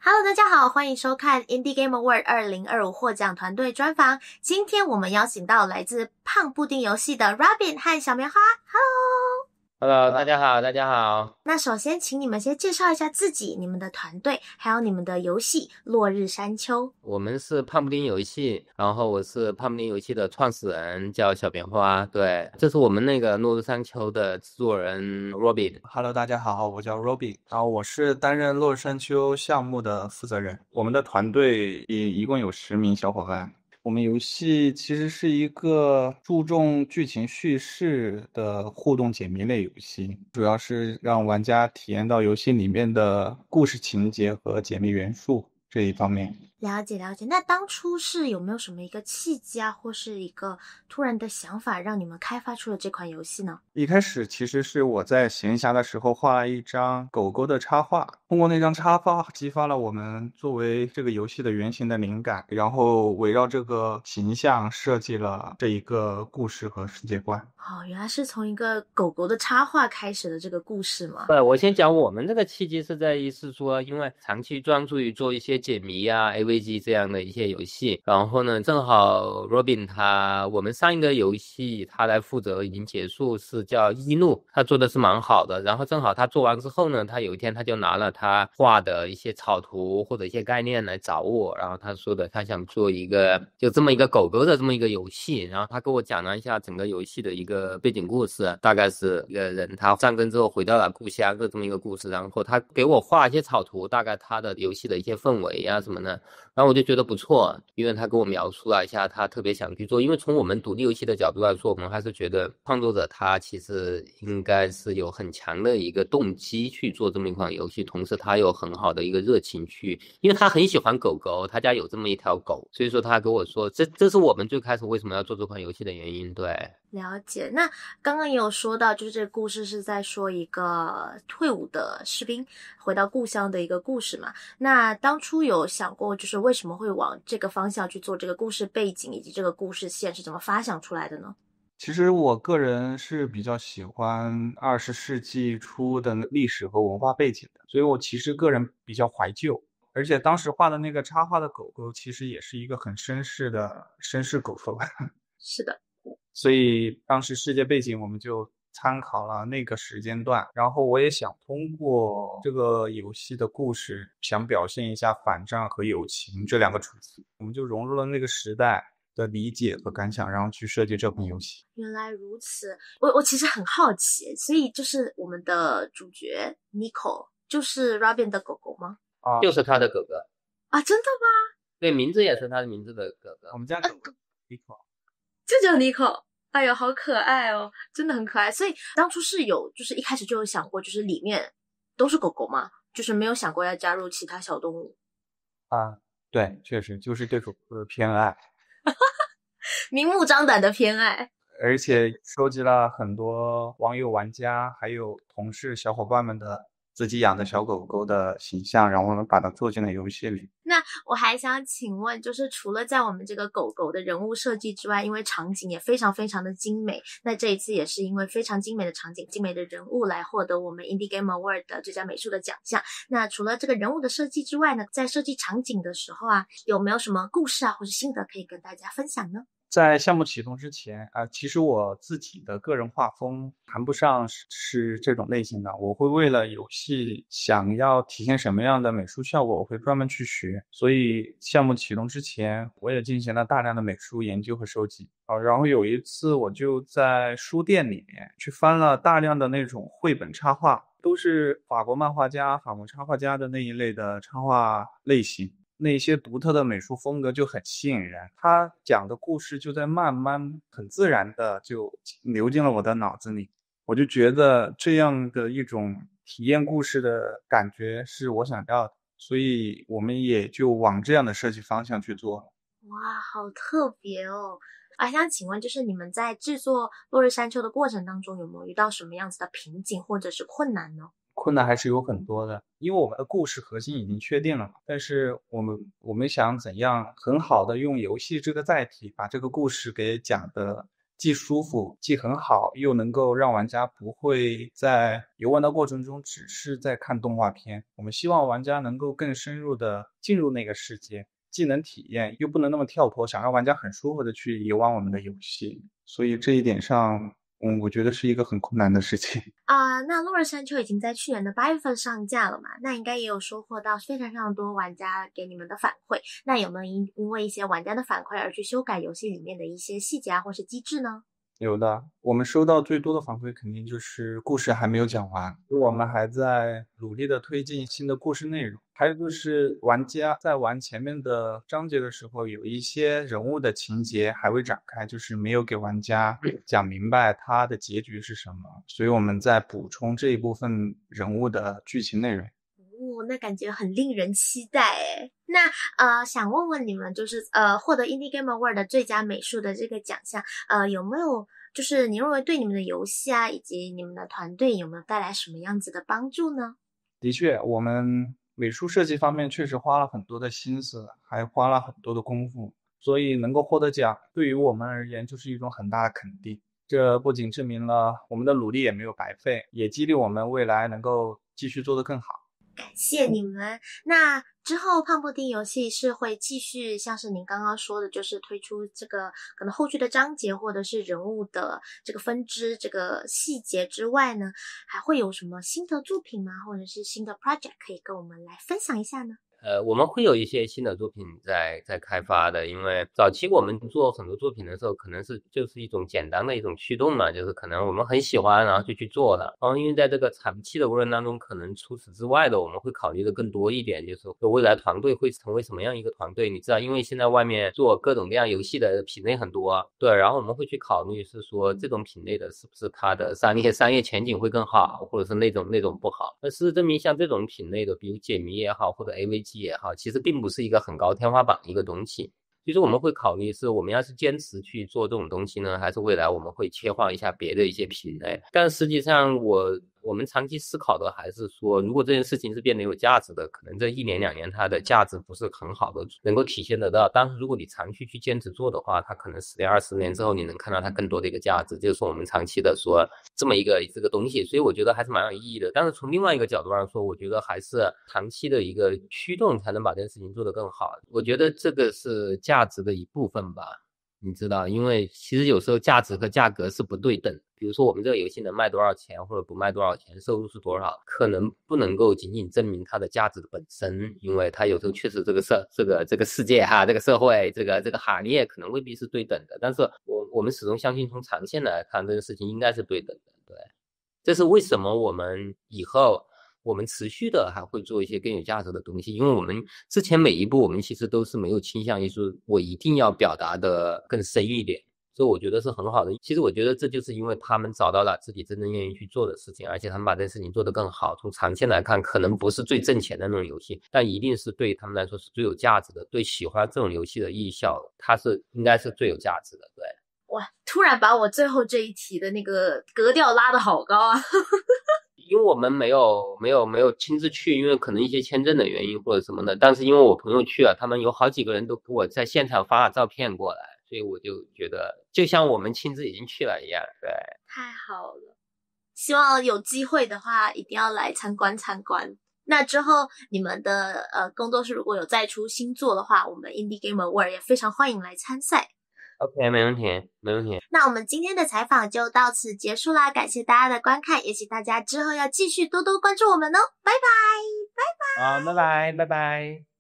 Hello，大家好，欢迎收看 Indie Game Award 2025获奖团队专访。今天我们邀请到来自胖布丁游戏的 Robin 和小棉花。Hello，大家好，大家好。那首先，请你们先介绍一下自己、你们的团队，还有你们的游戏《落日山丘》。我们是胖布丁游戏，然后我是胖布丁游戏的创始人，叫小棉花。对，这是我们那个落日山丘的制作人 Robin。Hello，大家好，我叫 Robin，然后我是担任落日山丘项目的负责人。我们的团队一共有10名小伙伴。我们游戏其实是一个注重剧情叙事的互动解谜类游戏，主要是让玩家体验到游戏里面的故事情节和解谜元素这一方面。了解。那当初是有没有什么一个契机啊，或是一个突然的想法，让你们开发出了这款游戏呢？一开始其实是我在闲暇的时候画了一张狗狗的插画，通过那张插画激发了我们作为这个游戏的原型的灵感，然后围绕这个形象设计了这一个故事和世界观。原来是从一个狗狗的插画开始的这个故事吗？对，我先讲我们这个契机是在于是说，因为长期专注于做一些解谜啊、AVG 这样的一些游戏，然后呢，正好 Robin 我们上一个游戏他来负责已经结束，是叫一怒，他做的是蛮好的。然后正好他做完之后呢，他有一天他就拿了他画的一些草图或者一些概念来找我，然后他说的他想做一个就这么一个狗狗的这么一个游戏，然后他跟我讲了一下整个游戏的一个背景故事，大概是一个人他战争之后回到了故乡的这么一个故事，然后他给我画一些草图，大概他的游戏的一些氛围啊什么的，然后我就觉得不错，因为他跟我描述了一下他特别想去做，因为从我们独立游戏的角度来说，我们还是觉得创作者他其实应该是有很强的一个动机去做这么一款游戏，同时他有很好的一个热情去，因为他很喜欢狗狗，他家有这么一条狗，所以说他跟我说这是我们最开始为什么要做这款游戏的原因。对，了解。那刚刚也有说到，就是这个故事是在说一个退伍的士兵回到故乡的一个故事嘛。那当初有想过，就是为什么会往这个方向去做这个故事背景以及这个故事线是怎么发想出来的呢？其实我个人是比较喜欢20世纪初的历史和文化背景的，所以我其实个人比较怀旧，而且当时画的那个插画的狗狗其实也是一个很绅士的绅士狗狗。是的。所以当时世界背景我们就参考了那个时间段，然后我也想通过这个游戏的故事，想表现一下反战和友情这两个主题，我们就融入了那个时代的理解和感想，然后去设计这款游戏。原来如此，我其实很好奇，所以就是我们的主角 Nico 就是 Robin 的狗狗吗？就是他的哥哥啊，真的吗？对，名字也是他的名字的哥哥。我们家狗狗 Nico 就叫 Nico。哎呦，好可爱哦，真的很可爱。所以当初是有，就是一开始就有想过，就是里面都是狗狗吗？就是没有想过要加入其他小动物啊，对，确实就是对狗狗的偏爱，明目张胆的偏爱。而且收集了很多网友、玩家还有同事、小伙伴们的自己养的小狗狗的形象，然后我们把它做进了游戏里。那我还想请问，就是除了在我们这个狗狗的人物设计之外，因为场景也非常非常的精美，那这一次也是因为非常精美的场景、精美的人物来获得我们 Indie Game Award 的最佳美术的奖项。那除了这个人物的设计之外呢，在设计场景的时候啊，有没有什么故事啊或者心得可以跟大家分享呢？在项目启动之前其实我自己的个人画风谈不上是这种类型的，我会为了游戏想要体现什么样的美术效果，我会专门去学。所以项目启动之前，我也进行了大量的美术研究和收集。然后有一次我就在书店里面去翻了大量的那种绘本插画，都是法国漫画家、法国插画家的那一类的插画类型。那些独特的美术风格就很吸引人，他讲的故事就在慢慢很自然的就流进了我的脑子里，我就觉得这样的一种体验故事的感觉是我想要的，所以我们也就往这样的设计方向去做。哇，好特别哦！还想请问，就是你们在制作《落日山丘》的过程当中，有没有遇到什么样子的瓶颈或者是困难呢？困难还是有很多的，因为我们的故事核心已经确定了，但是我们想怎样很好的用游戏这个载体把这个故事给讲得既舒服既很好，又能够让玩家不会在游玩的过程中只是在看动画片。我们希望玩家能够更深入的进入那个世界，既能体验又不能那么跳脱，想让玩家很舒服的去游玩我们的游戏。所以这一点上我觉得是一个很困难的事情。那《落日山丘》已经在去年的8月份上架了嘛，那应该也有收获到非常非常多玩家给你们的反馈。那有没有因为一些玩家的反馈而去修改游戏里面的一些细节啊或是机制呢？有的，我们收到最多的反馈肯定就是故事还没有讲完，我们还在努力的推进新的故事内容。还有就是玩家在玩前面的章节的时候，有一些人物的情节还未展开，就是没有给玩家讲明白他的结局是什么，所以我们在补充这一部分人物的剧情内容。那感觉很令人期待诶。那想问问你们，就是获得 Indie Game Award 的最佳美术的这个奖项，有没有就是你认为对你们的游戏啊，以及你们的团队有没有带来什么样子的帮助呢？的确，我们美术设计方面确实花了很多的心思，还花了很多的功夫，所以能够获得奖，对于我们而言就是一种很大的肯定。这不仅证明了我们的努力也没有白费，也激励我们未来能够继续做得更好。感谢你们。那之后胖布丁游戏是会继续像是您刚刚说的，就是推出这个可能后续的章节或者是人物的这个分支这个细节之外呢，还会有什么新的作品吗？或者是新的 project 可以跟我们来分享一下呢？我们会有一些新的作品在开发的，因为早期我们做很多作品的时候，可能就是一种简单的一种驱动嘛，就是可能我们很喜欢，然后就去做了。然后因为在这个长期的过程当中，可能除此之外的，我们会考虑的更多一点，就是未来团队会成为什么样一个团队。你知道，因为现在外面做各种各样游戏的品类很多，对，然后我们会去考虑是说这种品类的是不是它的商业前景会更好，或者是那种不好。而事实证明，像这种品类的，比如解谜也好，或者 AVG也好，其实并不是一个很高天花板的一个东西。其实我们会考虑是我们要是坚持去做这种东西呢，还是未来我们会切换一下别的一些品类。但实际上我们长期思考的还是说，如果这件事情是变得有价值的，可能这1年2年它的价值不是很好的能够体现得到，但是如果你长期去坚持做的话，它可能10年20年之后你能看到它更多的一个价值，就是我们长期的说这么这个东西。所以我觉得还是蛮有意义的。但是从另外一个角度上说，我觉得还是长期的一个驱动才能把这件事情做得更好。我觉得这个是价值的一部分吧，你知道，因为其实有时候价值和价格是不对等。比如说我们这个游戏能卖多少钱或者不卖多少钱，收入是多少，可能不能够仅仅证明它的价值的本身，因为它有时候确实这个世界哈，这个社会这个行业可能未必是对等的。但是我们始终相信，从长线来看，这件事情应该是对等的。对，这是为什么我们以后我们持续的还会做一些更有价值的东西，因为我们之前每一步我们其实都是没有倾向于说我一定要表达的更深一点，所以我觉得是很好的。其实我觉得这就是因为他们找到了自己真正愿意去做的事情，而且他们把这件事情做得更好。从长线来看，可能不是最挣钱的那种游戏，但一定是对他们来说是最有价值的，对喜欢这种游戏的艺校，它是应该是最有价值的。对，哇，突然把我最后这一题的那个格调拉得好高啊！因为我们没有亲自去，因为可能一些签证的原因或者什么的，但是因为我朋友去了，他们有好几个人都给我在现场发了照片过来，所以我就觉得就像我们亲自已经去了一样。对，太好了，希望有机会的话一定要来参观。那之后你们的工作室如果有再出新作的话，我们 Indie Game Award 也非常欢迎来参赛。OK， 没问题。那我们今天的采访就到此结束啦，感谢大家的观看，也请大家之后要继续多多关注我们哦，拜拜。好，拜拜。